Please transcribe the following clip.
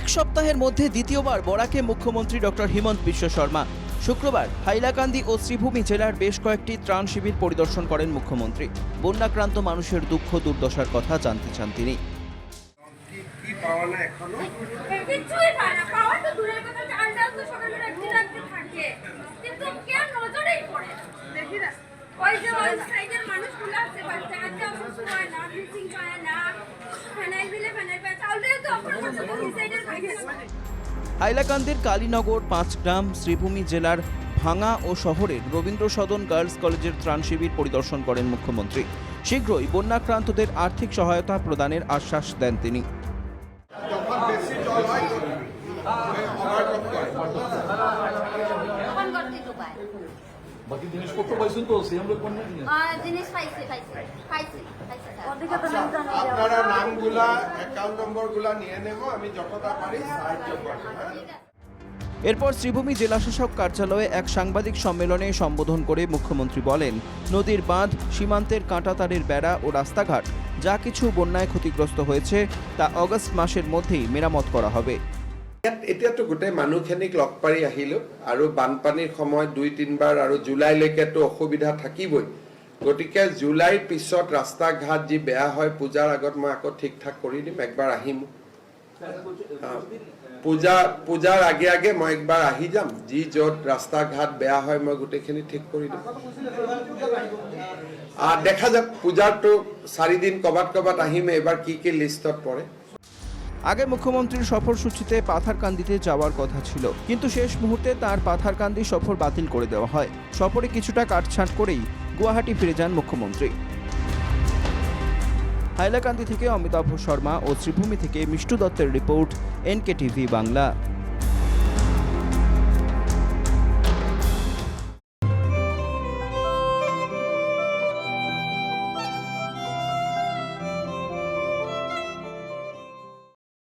এক সপ্তাহের মধ্যে দ্বিতীয়বার বরাকে মুখ্যমন্ত্রী ডক্টর হিমন্ত বিশ্ব শর্মা। শুক্রবার হাইলাকান্দি ও শ্রীভূমি জেলার বেশ কয়েকটি ত্রাণ শিবির পরিদর্শন করেন মুখ্যমন্ত্রী। বন্যাক্রান্ত মানুষের দুঃখ দুর্দশার কথা জানতে চান তিনি। হাইলাকান্দির কালীনগর, পাঁচগ্রাম, শ্রীভূমি জেলার ভাঙা ও শহরের রবীন্দ্র সদন গার্লস কলেজের ত্রাণ শিবির পরিদর্শন করেন মুখ্যমন্ত্রী। শীঘ্রই বন্যাক্রান্তদের আর্থিক সহায়তা প্রদানের আশ্বাস দেন তিনি। বাকি জিনিসপত্র পাইছেন তো সিএম লোক কোন জিনিস পাইছে। আপনারা নামগুলা অ্যাকাউন্ট নম্বরগুলা নিয়ে নেব, আমি যতটা পারি সাহায্য করব। এরপর শ্রীভূমি জেলাশাসক কার্যালয়ে এক সাংবাদিক সম্মেলনে সম্বোধন করে মুখ্যমন্ত্রী বলেন, নদীর বাঁধ, সীমান্তের কাঁটাতারের বেড়া ও রাস্তাঘাট যা কিছু বন্যায় ক্ষতিগ্রস্ত হয়েছে তা আগস্ট মাসের মধ্যেই মেরামত করা হবে। এতিয়াতো গোটেই মানুহখিনিক লগ পাৰি আহিলো আৰু বানপানীৰ সময় ২-৩বাৰ আৰু জুলাইলৈকেতো অসুবিধা থাকিবই। গতিকে জুলাইৰ পিছত ৰাস্তা ঘাট যি বেয়া হয় পূজাৰ আগত মই আকৌ ঠিক ঠাক কৰি দিম, একবাৰ আহিম। পূজাৰ আগে আগে মই একবাৰ আহি যাম, যি য'ত ৰাস্তা ঘাট বেয়া হয় মই গোটেইখিনি ঠিক কৰি দিম। দেখা যাক, পূজাৰতো 4 দিন কবাত আহিম, এবাৰ কি লিষ্টত পৰে। আগে মুখ্যমন্ত্রীর সফরসূচিতে পাথারকান্দিতে যাওয়ার কথা ছিল, কিন্তু শেষ মুহূর্তে তার পাথারকান্দি সফর বাতিল করে দেওয়া হয়। সফরে কিছুটা কাটছাঁট করেই গুয়াহাটি ফিরে যান মুখ্যমন্ত্রী। হাইলাকান্দি থেকে অমিতাভ শর্মা ও শ্রীভূমি থেকে মিষ্টু দত্তের রিপোর্ট, NKTV বাংলা।